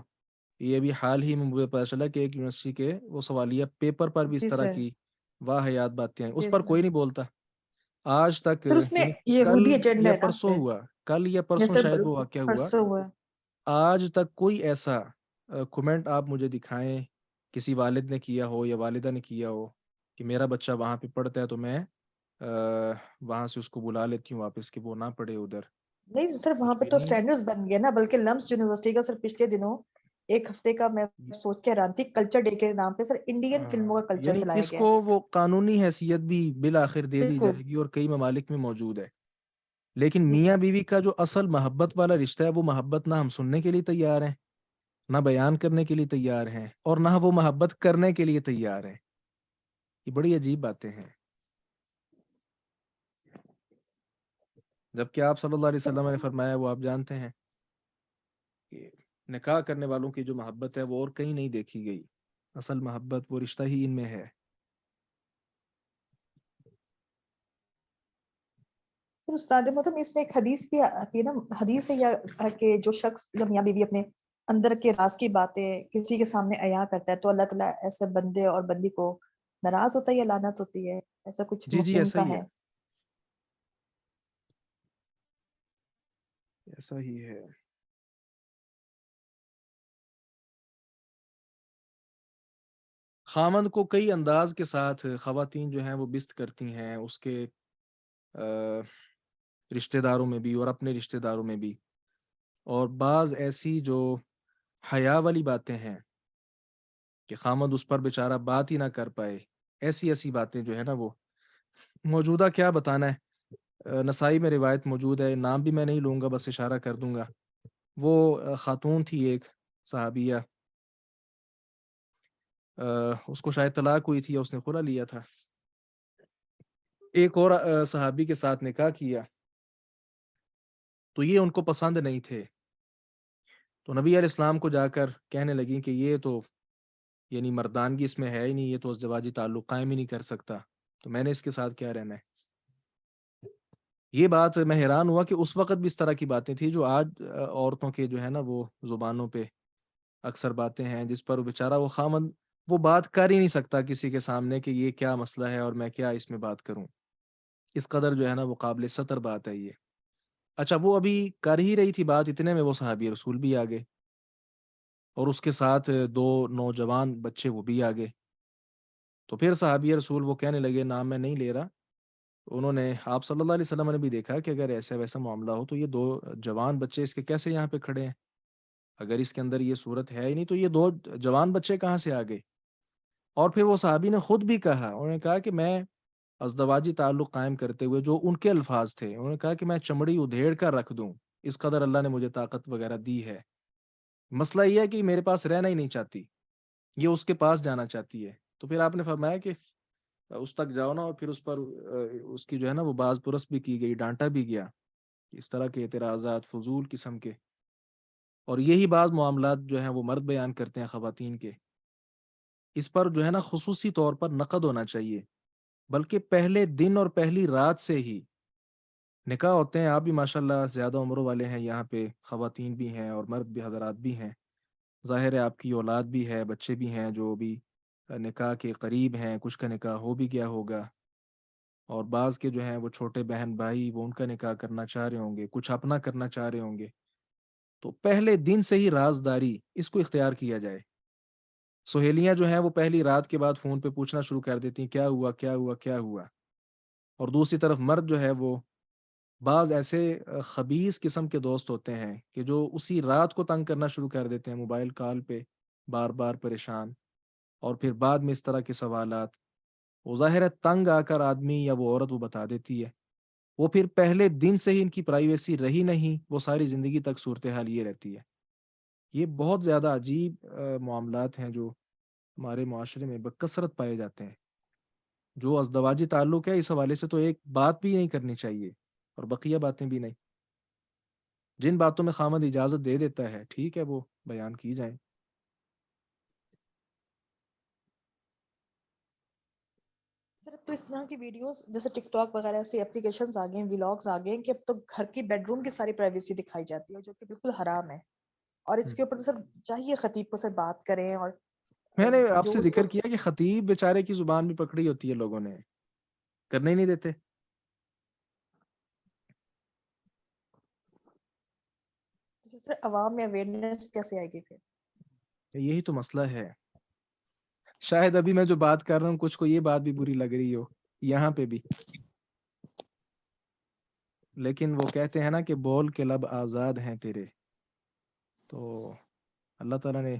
یہ بھی حال ہی میں مجھے پتا چلا کہ ایک یونیورسٹی کے وہ سوالیہ پیپر پر بھی اس جی طرح سر، کی واہیات باتیں ہیں، اس جی پر سر. کوئی نہیں بولتا آج تک. سر اس میں یعنی کل یہودی ایجنڈا یا ہے نا اس پرسوں پہ. ہوا، کل یا پرسوں جیسے شاید وہ واقعہ ہوا. پرسوں ہوا. آج تک کوئی ایسا کمنٹ آپ مجھے دکھائیں کسی والد نے کیا ہو یا والدہ نے کیا ہو کہ میرا بچہ وہاں پہ پڑھتا ہے تو میں وہاں سے اس کو بلا لیتی ہوں واپس کہ وہ نہ پڑھے ادھر. نہیں سر، وہاں کچھ پہ بھی تو نہیں ہے. اسٹینڈرڈز بن گیا نا، بلکہ لمس یونیورسٹی کا سر پچھلے دنوں ایک ہفتے کا میں سوچ کے حیران تھی، کلچر ڈے کے نام پہ سر انڈین فلموں کا کلچر یعنی چلایا اس گیا کو ہے. وہ قانونی حیثیت بھی بالآخر دے دی بالکل. جائے گی اور کئی ممالک میں موجود ہے، لیکن جی میاں سر. بیوی کا جو اصل محبت والا رشتہ ہے وہ محبت نہ ہم سننے کے لیے تیار ہیں، نہ بیان کرنے کے لیے تیار ہیں، اور نہ وہ محبت کرنے کے لیے تیار ہیں. یہ بڑی عجیب باتیں ہیں. جبکہ آپ صلی اللہ علیہ وسلم نے فرمایا، وہ آپ جانتے ہیں کہ نکاح کرنے والوں کی جو محبت ہے وہ اور کہیں نہیں دیکھی گئی، اصل محبت وہ رشتہ ہی ان میں ہے. سر استاد محترم، اس میں ایک حدیث بھی آتی ہے نا، حدیث ہے یا کہ جو شخص جب میاں بیوی اپنے اندر کے راز کی باتیں کسی کے سامنے عیاں کرتا ہے تو اللہ تعالیٰ ایسے بندے اور بندی کو ناراض ہوتا ہے یا لعنت ہوتی ہے، ایسا کچھ جی جی مفہوم ایسا سا ہی ہے. ہے، ایسا ہی ہے. خامند کو کئی انداز کے ساتھ خواتین جو ہیں وہ بست کرتی ہیں، اس کے رشتہ داروں میں بھی اور اپنے رشتہ داروں میں بھی، اور بعض ایسی جو حیا والی باتیں ہیں کہ خامد اس پر بیچارہ بات ہی نہ کر پائے، ایسی ایسی باتیں جو ہے نا وہ موجودہ کیا بتانا ہے، نسائی میں روایت موجود ہے، نام بھی میں نہیں لوں گا، بس اشارہ کر دوں گا۔ وہ خاتون تھی ایک صحابیہ، اس کو شاید طلاق ہوئی تھی یا اس نے خلا لیا تھا، ایک اور صحابی کے ساتھ نکاح کیا، تو یہ ان کو پسند نہیں تھے، تو نبی علیہ السلام کو جا کر کہنے لگی کہ یہ تو یعنی مردانگی اس میں ہے ہی نہیں، یہ تو ازدواجی تعلق قائم ہی نہیں کر سکتا، تو میں نے اس کے ساتھ کیا رہنا ہے۔ یہ بات میں حیران ہوا کہ اس وقت بھی اس طرح کی باتیں تھیں جو آج عورتوں کے جو ہے نا وہ زبانوں پہ اکثر باتیں ہیں، جس پر وہ بیچارہ وہ خامد وہ بات کر ہی نہیں سکتا کسی کے سامنے کہ یہ کیا مسئلہ ہے اور میں کیا اس میں بات کروں، اس قدر جو ہے نا وہ قابل سطر بات ہے یہ۔ اچھا، وہ ابھی کر ہی رہی تھی بات، اتنے میں وہ صحابی رسول بھی آ گئے، اور اس کے ساتھ 2 نوجوان بچے وہ بھی آ گئے، تو پھر صحابی رسول وہ کہنے لگے، نام میں نہیں لے رہا، انہوں نے آپ صلی اللہ علیہ وسلم نے بھی دیکھا کہ اگر ایسا ویسا معاملہ ہو تو یہ 2 جوان بچے اس کے کیسے یہاں پہ کھڑے ہیں، اگر اس کے اندر یہ صورت ہے ہی نہیں تو یہ 2 جوان بچے کہاں سے آ گئے۔ اور پھر وہ صحابی نے خود بھی کہا، انہوں نے کہا کہ میں ازدواجی تعلق قائم کرتے ہوئے، جو ان کے الفاظ تھے، انہوں نے کہا کہ میں چمڑی ادھیڑ کر رکھ دوں، اس قدر اللہ نے مجھے طاقت وغیرہ دی ہے، مسئلہ یہ ہے کہ میرے پاس رہنا ہی نہیں چاہتی، یہ اس کے پاس جانا چاہتی ہے۔ تو پھر آپ نے فرمایا کہ اس تک جاؤ نا، اور پھر اس پر اس کی جو ہے نا وہ باز پرس بھی کی گئی، ڈانٹا بھی گیا، اس طرح کے اعتراضات فضول قسم کے، اور یہی بعض معاملات جو ہیں وہ مرد بیان کرتے ہیں خواتین کے، اس پر جو ہے نا خصوصی طور پر نقد ہونا چاہیے، بلکہ پہلے دن اور پہلی رات سے ہی نکاح ہوتے ہیں۔ آپ بھی ماشاءاللہ زیادہ عمروں والے ہیں، یہاں پہ خواتین بھی ہیں اور مرد بھی، حضرات بھی ہیں، ظاہر ہے آپ کی اولاد بھی ہے، بچے بھی ہیں جو بھی نکاح کے قریب ہیں، کچھ کا نکاح ہو بھی گیا ہوگا، اور بعض کے جو ہیں وہ چھوٹے بہن بھائی وہ ان کا نکاح کرنا چاہ رہے ہوں گے، کچھ اپنا کرنا چاہ رہے ہوں گے، تو پہلے دن سے ہی رازداری اس کو اختیار کیا جائے۔ سہیلیاں جو ہیں وہ پہلی رات کے بعد فون پہ پوچھنا شروع کر دیتی ہیں، کیا ہوا کیا ہوا کیا ہوا، اور دوسری طرف مرد جو ہے وہ بعض ایسے خبیث قسم کے دوست ہوتے ہیں کہ جو اسی رات کو تنگ کرنا شروع کر دیتے ہیں موبائل کال پہ، بار بار پریشان، اور پھر بعد میں اس طرح کے سوالات، وہ ظاہر ہے تنگ آ کر آدمی یا وہ عورت وہ بتا دیتی ہے، وہ پھر پہلے دن سے ہی ان کی پرائیویسی رہی نہیں، وہ ساری زندگی تک صورتحال یہ رہتی ہے۔ یہ بہت زیادہ عجیب معاملات ہیں جو ہمارے معاشرے میں بکثرت پائے جاتے ہیں۔ جو ازدواجی تعلق ہے اس حوالے سے تو ایک بات بھی نہیں کرنی چاہیے، اور بقیہ باتیں بھی نہیں، جن باتوں میں خامد اجازت دے دیتا ہے ٹھیک ہے وہ بیان کی جائیں۔ سر اب تو اس طرح کی ویڈیوز جیسے ٹک ٹاک وغیرہ سے اپلیکیشنز آ گئے ہیں، ولاگز آ گئے ہیں کہ اب تو گھر کی بیڈ روم کی ساری پرائیویسی دکھائی جاتی ہے، جو کہ بالکل حرام ہے، اور اس کے اوپر تو سر چاہیے خطیب کو سر بات کریں، اور میں نے آپ جو سے ذکر کیا کہ خطیب بیچارے کی زبان بھی پکڑی ہوتی ہے، لوگوں نے کرنے ہی نہیں دیتے۔ سر عوام میں اویئرنیس کیسے آئے گی پھر؟ یہی تو مسئلہ ہے، شاید ابھی میں جو بات کر رہا ہوں کچھ کو یہ بات بھی بری لگ رہی ہو یہاں پہ بھی، لیکن وہ کہتے ہیں نا کہ بول کے لب آزاد ہیں تیرے، تو اللہ تعالیٰ نے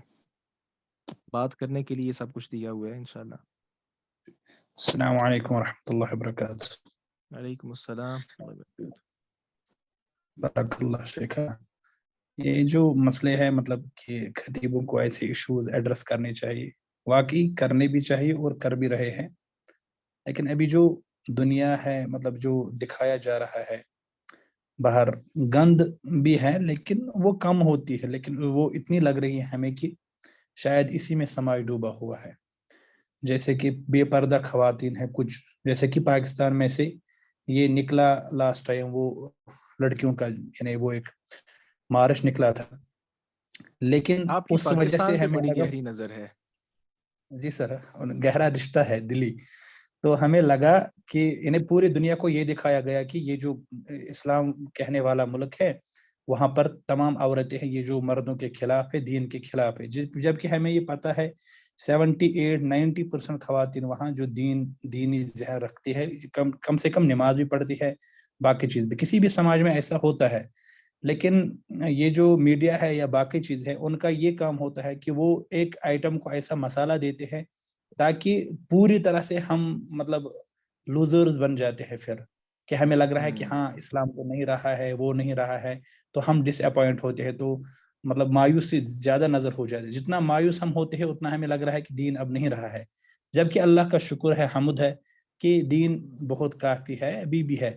بات کرنے کے لیے سب کچھ دیا ہوا ہے انشاءاللہ۔ السلام علیکم ورحمۃ اللہ وبرکاتہ۔ وعلیکم السلام ورحمۃ اللہ وبرکاتہ۔ بارک اللہ شیخا۔ یہ جو مسئلے ہیں مطلب کہ خطیبوں کو ایسے ایشوز ایڈریس کرنے چاہیے، واقعی کرنے بھی چاہیے اور کر بھی رہے ہیں، لیکن ابھی جو دنیا ہے مطلب جو دکھایا جا رہا ہے باہر، گند بھی ہے لیکن وہ کم ہوتی ہے، لیکن وہ اتنی لگ رہی ہے ہمیں کہ شاید اسی میں سماج ڈوبا ہوا ہے، جیسے کہ بے پردہ خواتین ہیں کچھ، جیسے کہ پاکستان میں سے یہ نکلا لاسٹ ٹائم وہ لڑکیوں کا، یعنی وہ ایک مارچ نکلا تھا، لیکن آپ کی اس وجہ سے پاکستان پہ ہمیں بڑی لگا، گہری نظر ہے۔ جی سر گہرا رشتہ ہے دلی، تو ہمیں لگا کہ انہیں پوری دنیا کو یہ دکھایا گیا کہ یہ جو اسلام کہنے والا ملک ہے وہاں پر تمام عورتیں ہیں یہ جو مردوں کے خلاف ہے، دین کے خلاف ہے، جبکہ ہمیں یہ پتہ ہے 78-90% خواتین وہاں جو دینی ذہن رکھتی ہے، کم سے کم نماز بھی پڑھتی ہے، باقی چیز بھی. کسی بھی سماج میں ایسا ہوتا ہے، لیکن یہ جو میڈیا ہے یا باقی چیز ہے، ان کا یہ کام ہوتا ہے کہ وہ ایک آئٹم کو ایسا مسالہ دیتے ہیں تاکہ پوری طرح سے ہم مطلب لوزرز بن جاتے ہیں، پھر کہ ہمیں لگ رہا ہے کہ ہاں اسلام تو نہیں رہا ہے، وہ نہیں رہا ہے، تو ہم ڈس اپوائنٹ ہوتے ہیں، تو مطلب مایوس سے زیادہ نظر ہو جاتے ہیں. جتنا مایوس ہم ہوتے ہیں اتنا ہمیں لگ رہا ہے کہ دین اب نہیں رہا ہے، جبکہ اللہ کا شکر ہے، حمد ہے کہ دین بہت کافی ہے، ابھی بھی ہے.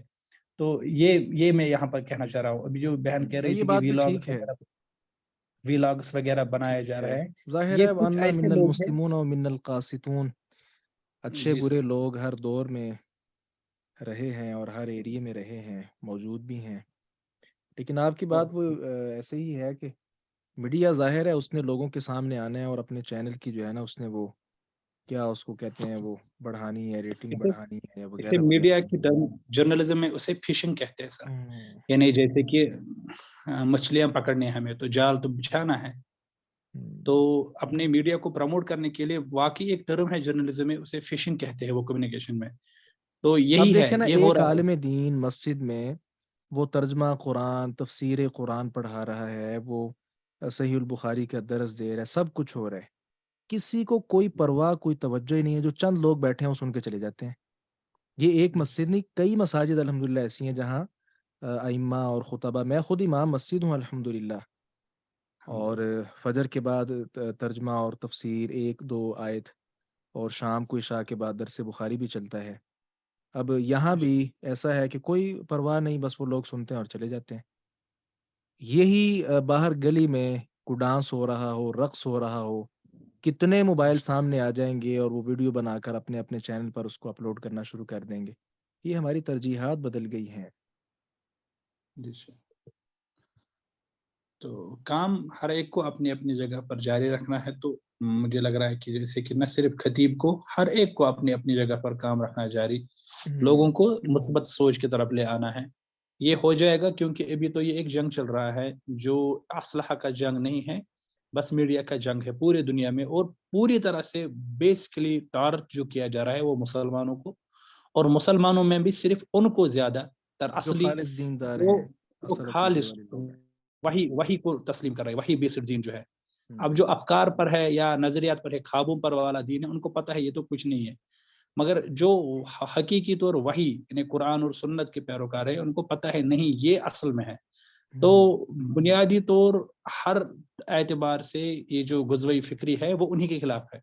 تو یہ میں یہاں پر کہنا چاہ رہا ہوں. ابھی جو بہن کہہ رہی یہ تھی کہ بات بھی ٹھیک ہے، ویلاگس وغیرہ بنائے جا ٹھیک رہے ہے. ہیں، ظاہر یہ ہے کچھ وَأَنَّا ایسے مِنَ لوگ ہیں. الْمُسْلِمُونَ وَمِنَ الْقَاسِطُونَ. اچھے جی برے سر. لوگ ہر دور میں رہے ہیں اور ہر ایریے میں رہے ہیں، موجود بھی ہیں. لیکن آپ کی بات وہ ایسے ہی ہے کہ میڈیا ظاہر ہے اس نے لوگوں کے سامنے آنا ہے اور اپنے چینل کی جو ہے نا اس نے وہ کیا اس کو کہتے ہیں وہ بڑھانی ہے، ریٹنگ بڑھانی ہے اسے وغیرہ میڈیا وغیرہ. کی جرنلزم میں اسے فشنگ کہتے ہیں سر. ہوں، یعنی جیسے کہ مچھلیاں پکڑنی ہے ہمیں، تو جال تو بچھانا ہے. تو اپنے میڈیا کو پروموٹ کرنے کے لیے واقعی ایک ٹرم ہے جرنلزم میں، اسے فشنگ کہتے ہیں وہ کمیونیکیشن میں. تو اب یہی ہے، دیکھیں نا، یہ ہو ایک رہا عالم ہے. دین مسجد میں وہ ترجمہ قرآن، تفسیر قرآن پڑھا رہا ہے، وہ صحیح البخاری کا درس دے رہا ہے، سب کچھ ہو رہا ہے، کسی کو کوئی پرواہ کوئی توجہ ہی نہیں ہے. جو چند لوگ بیٹھے ہیں وہ سن کے چلے جاتے ہیں. یہ ایک مسجد نہیں، کئی مساجد الحمدللہ ایسی ہیں جہاں ائمہ اور خطبہ، میں خود امام مسجد ہوں الحمدللہ، اور فجر کے بعد ترجمہ اور تفسیر 1-2 آیت، اور شام کو عشاء کے بعد درس بخاری بھی چلتا ہے. اب یہاں بھی ایسا ہے کہ کوئی پرواہ نہیں، بس وہ لوگ سنتے ہیں اور چلے جاتے ہیں. یہی باہر گلی میں کوئی ڈانس ہو رہا ہو، رقص ہو رہا ہو، کتنے موبائل سامنے آ جائیں گے اور وہ ویڈیو بنا کر اپنے اپنے چینل پر اس کو اپلوڈ کرنا شروع کر دیں گے. یہ ہماری ترجیحات بدل گئی ہیں. جی سر. تو کام ہر ایک کو اپنی اپنی جگہ پر جاری رکھنا ہے. تو مجھے لگ رہا ہے کہ جیسے کہ نہ صرف خطیب کو، ہر ایک کو اپنی اپنی جگہ پر کام رکھنا جاری، لوگوں کو مثبت سوچ کی طرف لے آنا ہے. یہ ہو جائے گا، کیونکہ ابھی تو یہ ایک جنگ چل رہا ہے جو اسلحہ کا جنگ نہیں ہے، بس میڈیا کا جنگ ہے پورے دنیا میں. اور پوری طرح سے بیسکلی ٹارچ جو کیا جا رہا ہے وہ مسلمانوں کو، اور مسلمانوں میں بھی صرف ان کو زیادہ تر جو اصلی خالص دیندار وہ ہیں، اصل عقیدے خالص والے لوگ وہی کو تسلیم کر رہے ہیں، وہی بیسک دین جو ہے. ہیں. اب جو افکار پر ہے یا نظریات پر ہے، خوابوں پر والا دین ہے، ان کو پتہ ہے یہ تو کچھ نہیں ہے. مگر جو حقیقی طور وہی یعنی قرآن اور سنت کے پیروکار ہے، ان کو پتہ ہے نہیں یہ اصل میں ہے. تو بنیادی طور ہر اعتبار سے یہ جو غزوہ فکری ہے وہ انہی کے خلاف ہے.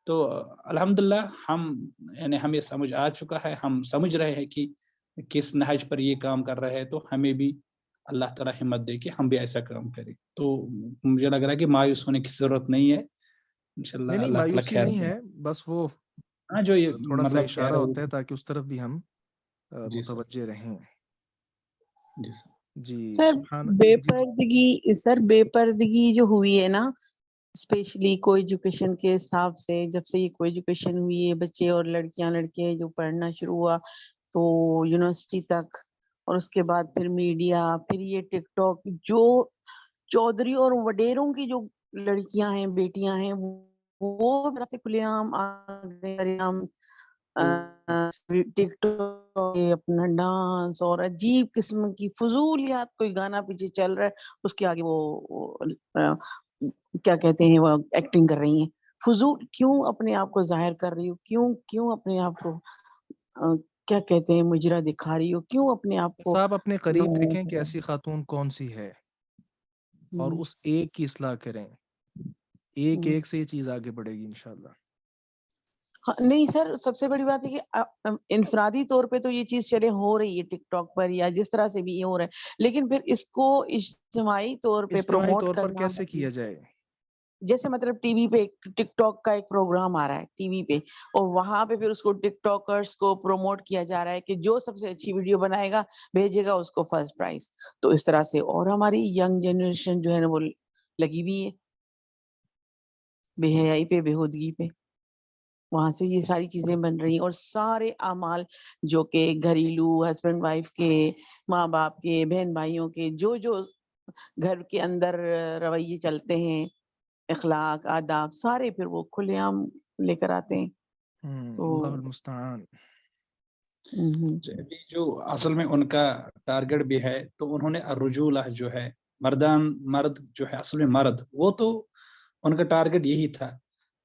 تو الحمدللہ ہمیں سمجھ آ چکا ہے، ہم سمجھ رہے ہیں کہ کس نہج پر یہ کام کر رہے ہیں. تو ہمیں بھی اللہ تعالیٰ ہمت دے کہ ہم بھی ایسا کام کریں. تو مجھے لگ رہا ہے کہ مایوس ہونے کی ضرورت نہیں ہے، انشاءاللہ نہیں، اللہ تعالیٰ مایوسی خیر نہیں کرے. ہے، بس وہ ہاں جو یہ تھوڑا سا مطلب کہہ اشارہ رہے ہوتا ہے ہو. تاکہ اس طرف بھی ہم جی سر. متوجہ رہیں. جی سر. جی سر سبحان بے جی. پردگی جو ہوئی ہے نا، اسپیشلی کو ایجوکیشن کے حساب سے، جب سے یہ کو ایجوکیشن ہوئی ہے، بچے اور لڑکیاں لڑکے جو پڑھنا شروع ہوا تو یونیورسٹی تک، اور اس کے بعد پھر میڈیا، پھر یہ ٹک ٹاک، جو چودھری اور وڈیروں کی جو لڑکیاں ہیں، بیٹیاں ہیں، وہ سے کھلے عام ٹک ٹاک اپنا ڈانس اور عجیب قسم کی فضولیات، کوئی گانا پیچھے چل رہا ہے اس کے آگے وہ کیا کہتے ہیں، وہ ایکٹنگ کر رہی ہیں. فضول کیوں اپنے آپ کو ظاہر کر رہی ہو؟ کیوں اپنے آپ کو کیا کہتے ہیں مجرا دکھا رہی ہو؟ کیوں اپنے آپ کو صاحب اپنے قریب دیکھیں کہ ایسی خاتون کون سی ہے اور اس ایک کی اصلاح کریں. ایک سے یہ چیز آگے بڑھے گی انشاءاللہ. نہیں سر، سب سے بڑی بات ہے کہ انفرادی طور پہ تو یہ چیز چلے ہو رہی ہے ٹک ٹاک پر یا جس طرح سے بھی یہ ہو رہا ہے، لیکن پھر اس کو اجتماعی طور پہ اجتماعی پروموٹ طور پر کرنا، کیسے کیا جائے؟ جیسے مطلب ٹی وی پہ ٹک ٹاک کا ایک پروگرام آ رہا ہے ٹی وی پہ، اور وہاں پہ پھر اس کو ٹک ٹاکرز کو پروموٹ کیا جا رہا ہے کہ جو سب سے اچھی ویڈیو بنائے گا بھیجے گا اس کو فرسٹ پرائز. تو اس طرح سے اور ہماری ینگ جنریشن جو ہے نا وہ لگی ہوئی ہے بے حیائی پہ، بےہودگی پہ. وہاں سے یہ ساری چیزیں بن رہی ہیں، اور سارے اعمال جو کہ گھریلو ہسبینڈ وائف کے، ماں باپ کے، بہن بھائیوں کے، جو گھر کے اندر رویے چلتے ہیں، اخلاق آداب سارے پھر وہ کھلے عام لے کر آتے ہیں. تو اللہ المستعان. ابھی جو اصل میں ان کا ٹارگٹ بھی ہے تو انہوں نے الرجولہ جو ہے مرد جو ہے اصل میں مرد وہ تو ان کا ٹارگٹ یہی تھا.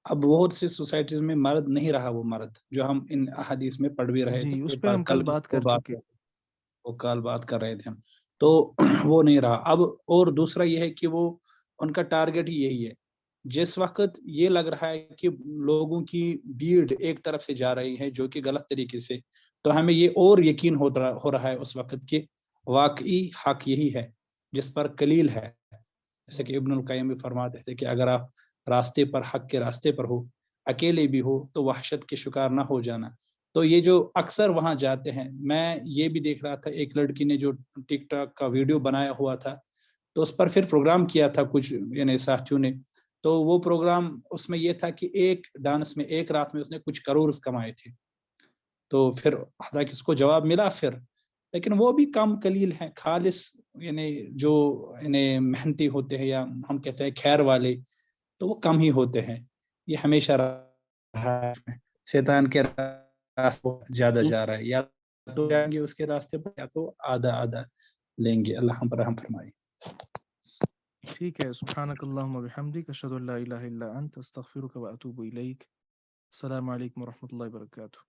اب بہت سی سوسائٹیز میں مرد نہیں رہا وہ مرد جو ہم ان احادیث میں پڑھ بھی رہے جی تھے. اس پہ ہم کل بات کر چکے. بات کر رہے تھے ہم تو وہ نہیں رہا اب. اور دوسرا یہ ہے کہ وہ ان کا ٹارگٹ ہی یہی ہے. جس وقت یہ لگ رہا ہے کہ لوگوں کی بھیڑ ایک طرف سے جا رہی ہے جو کہ غلط طریقے سے, تو ہمیں یہ اور یقین ہو رہا ہے اس وقت کہ واقعی حق یہی ہے جس پر کلیل ہے. جیسے کہ ابن القیم بھی فرماتے تھے کہ اگر آپ راستے پر حق کے راستے پر ہو اکیلے بھی ہو تو وحشت کے شکار نہ ہو جانا. تو یہ جو اکثر وہاں جاتے ہیں, میں یہ بھی دیکھ رہا تھا ایک لڑکی نے جو ٹک ٹاک کا ویڈیو بنایا ہوا تھا تو اس پر پھر پروگرام کیا تھا کچھ یعنی ساتھیوں نے. تو وہ پروگرام اس میں یہ تھا کہ ایک ڈانس میں ایک رات میں اس نے کچھ کروڑ کمائے تھے. تو پھر حالانکہ اس کو جواب ملا پھر, لیکن وہ بھی کم قلیل ہیں. خالص یعنی جو یعنی محنتی ہوتے ہیں یا ہم کہتے ہیں خیر والے تو وہ کم ہی ہوتے ہیں. یہ ہمیشہ رہا ہے. شیطان کے راستے زیادہ جا رہا ہے, یا تو جائیں گے اس کے راستے پر یا تو آدھا لیں گے. اللہ ہم پر رحم فرمائے. ٹھیک ہے. سبحانک اللہم و بحمدک اشہد ان لا الہ الا انت استغفرک و اتوب الیک. السلام علیکم و رحمۃ اللہ وبرکاتہ.